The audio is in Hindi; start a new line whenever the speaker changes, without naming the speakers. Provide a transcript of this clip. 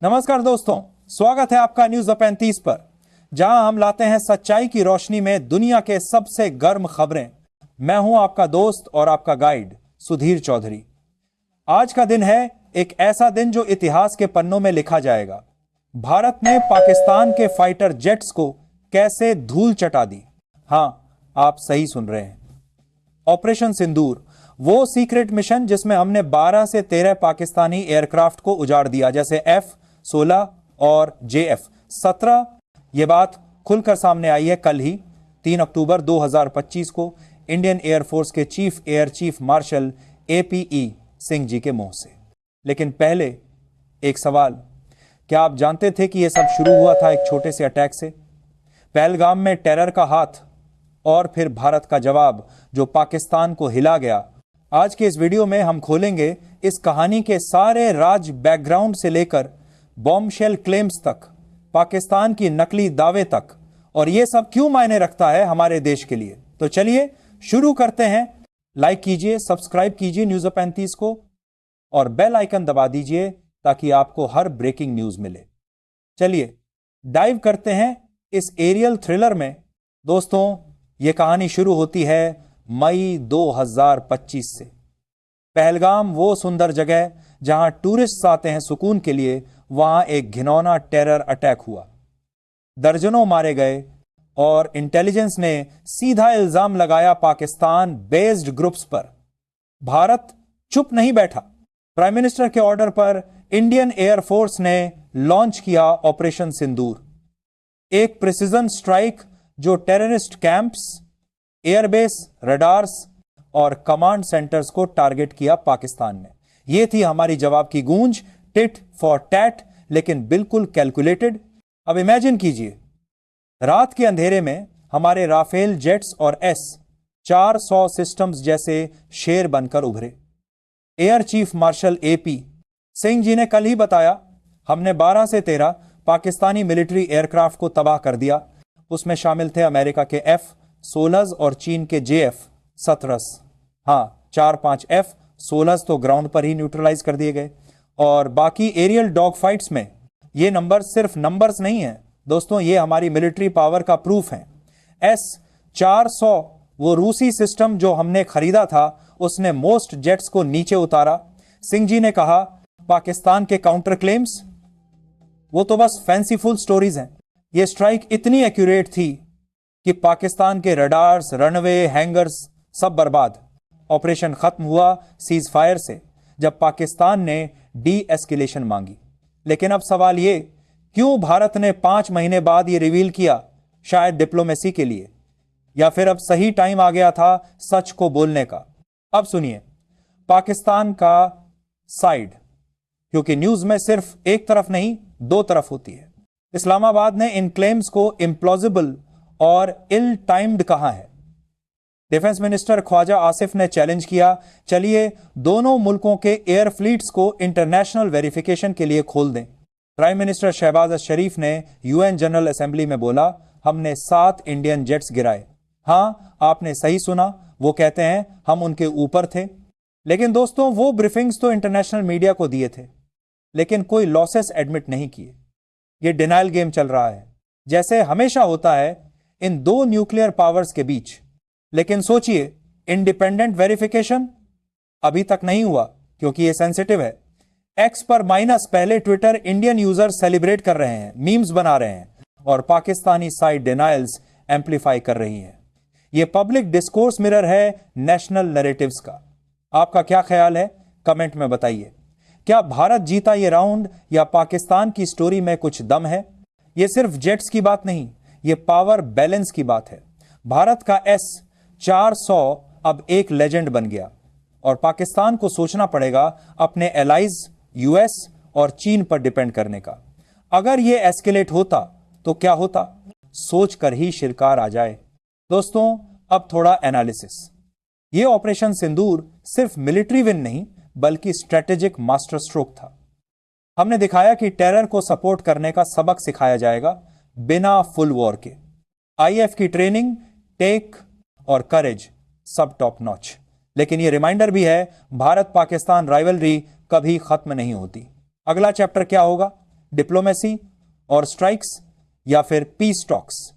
नमस्कार दोस्तों, स्वागत है आपका न्यूज 35 पर, जहां हम लाते हैं सच्चाई की रोशनी में दुनिया के सबसे गर्म खबरें। मैं हूं आपका दोस्त और आपका गाइड सुधीर चौधरी। आज का दिन है एक ऐसा दिन जो इतिहास के पन्नों में लिखा जाएगा। भारत ने पाकिस्तान के फाइटर जेट्स को कैसे धूल चटा दी। हां, आप सही सुन रहे हैं। ऑपरेशन सिंदूर, वो सीक्रेट मिशन जिसमें हमने 12 से 13 पाकिस्तानी एयरक्राफ्ट को उजाड़ दिया, जैसे F-16 और JF-17। यह बात खुलकर सामने आई है कल ही 3 अक्टूबर 2025 को इंडियन एयरफोर्स के air chief marshal APE Singh ji के मुंह से। लेकिन पहले एक सवाल, क्या आप जानते थे कि यह सब शुरू हुआ था एक छोटे से अटैक से? पहलगाम में टेरर का हाथ और फिर भारत का जवाब जो पाकिस्तान को हिला गया। आज के इस वीडियो में हम खोलेंगे इस कहानी के सारे राज बैकग्राउंड से लेकर बॉम्बशेल क्लेम्स तक, पाकिस्तान की नकली दावे तक, और यह सब क्यों मायने रखता है हमारे देश के लिए। तो चलिए शुरू करते हैं। लाइक कीजिए, सब्सक्राइब कीजिए न्यूज 35 को और बेल आइकन दबा दीजिए ताकि आपको हर ब्रेकिंग न्यूज मिले। चलिए डाइव करते हैं इस एरियल थ्रिलर में। दोस्तों, यह कहानी शुरू होती है मई 2025 से। पहलगाम, वो सुंदर जगह जहां टूरिस्ट आते हैं सुकून के लिए, वहां एक घिनौना टेरर अटैक हुआ। दर्जनों मारे गए और इंटेलिजेंस ने सीधा इल्जाम लगाया पाकिस्तान बेस्ड ग्रुप्स पर। भारत चुप नहीं बैठा। प्राइम मिनिस्टर के ऑर्डर पर इंडियन एयरफोर्स ने लॉन्च किया ऑपरेशन सिंदूर, एक प्रिसीजन स्ट्राइक जो टेररिस्ट कैंप्स, एयरबेस, रडार्स और कमांड सेंटर्स को टारगेट किया पाकिस्तान ने। यह थी हमारी जवाब की गूंज, टिट फॉर टैट, लेकिन बिल्कुल कैलकुलेटेड। अब इमेजिन कीजिए, रात के अंधेरे में हमारे राफेल जेट्स और S-400 सिस्टम्स जैसे शेर बनकर उभरे। Air chief marshal AP Singh ji ने कल ही बताया, हमने 12 से 13 पाकिस्तानी मिलिट्री एयरक्राफ्ट को तबाह कर दिया। उसमें शामिल थे अमेरिका के F-16 और चीन के JF-17। हाँ, 4-5 F-16 तो ग्राउंड पर ही न्यूट्रलाइज कर दिए गए, और बाकी एरियल डॉग फाइट्स में ये नंबर सिर्फ नंबर्स नहीं है दोस्तों, ये हमारी मिलिट्री पावर का प्रूफ है। S-400, वो रूसी सिस्टम जो हमने खरीदा था, उसने मोस्ट जेट्स को नीचे उतारा। सिंह जी ने कहा, पाकिस्तान के काउंटर क्लेम्स वो तो बस फैंसीफुल स्टोरीज हैं। ये स्ट्राइक इतनी एक्यूरेट थी कि पाकिस्तान के रडार्स, रनवे, हैंगर्स सब बर्बाद। ऑपरेशन खत्म हुआ सीज फायर से, जब पाकिस्तान ने डी एस्केलेशन मांगी। लेकिन अब सवाल ये, क्यों भारत ने 5 महीने बाद ये रिवील किया? शायद डिप्लोमेसी के लिए, या फिर अब सही टाइम आ गया था सच को बोलने का। अब सुनिए पाकिस्तान का साइड, क्योंकि न्यूज में सिर्फ एक तरफ नहीं, 2 तरफ होती है। इस्लामाबाद ने इन क्लेम्स को इम्प्लॉजिबल और इल टाइम्ड कहा है। डिफेंस मिनिस्टर ख्वाजा आसिफ ने चैलेंज किया, चलिए दोनों मुल्कों के एयर फ्लीट्स को इंटरनेशनल वेरिफिकेशन के लिए खोल दें। प्राइम मिनिस्टर शहबाज शरीफ ने UN जनरल असेंबली में बोला, हमने 7 इंडियन जेट्स गिराए। हां, आपने सही सुना, वो कहते हैं हम उनके ऊपर थे। लेकिन दोस्तों, वो ब्रीफिंग्स तो इंटरनेशनल मीडिया को दिए थे, लेकिन कोई लॉसेस एडमिट नहीं किए। ये डिनाइल गेम चल रहा है, जैसे हमेशा होता है इन 2 न्यूक्लियर पावर्स के बीच। लेकिन सोचिए, इंडिपेंडेंट वेरिफिकेशन अभी तक नहीं हुआ क्योंकि यह सेंसिटिव है। X पर माइनस पहले ट्विटर इंडियन यूजर सेलिब्रेट कर रहे हैं, मीम्स बना रहे हैं, और पाकिस्तानी साइड डिनाइल्स एम्पलीफाई कर रही है। यह पब्लिक डिस्कोर्स मिरर है नेशनल नैरेटिव्स का। आपका क्या ख्याल है, कमेंट में बताइए। क्या भारत जीता ये राउंड, या पाकिस्तान की स्टोरी में कुछ दम है? यह सिर्फ जेट्स की बात नहीं, यह पावर बैलेंस की बात है। भारत का S-400 अब एक लेजेंड बन गया, और पाकिस्तान को सोचना पड़ेगा अपने एलाइज US और चीन पर डिपेंड करने का। अगर यह एस्केलेट होता तो क्या होता, सोचकर ही शिरकार आ जाए। दोस्तों, अब थोड़ा एनालिसिस। यह ऑपरेशन सिंदूर सिर्फ मिलिट्री विन नहीं, बल्कि स्ट्रेटेजिक मास्टर स्ट्रोक था। हमने दिखाया कि टेरर को सपोर्ट करने का सबक सिखाया जाएगा बिना फुल वॉर के। IF की ट्रेनिंग, टेक और करेज सब टॉप नॉच। लेकिन यह रिमाइंडर भी है, भारत पाकिस्तान राइवलरी कभी खत्म नहीं होती। अगला चैप्टर क्या होगा, डिप्लोमेसी और स्ट्राइक्स या फिर पीस टॉक्स?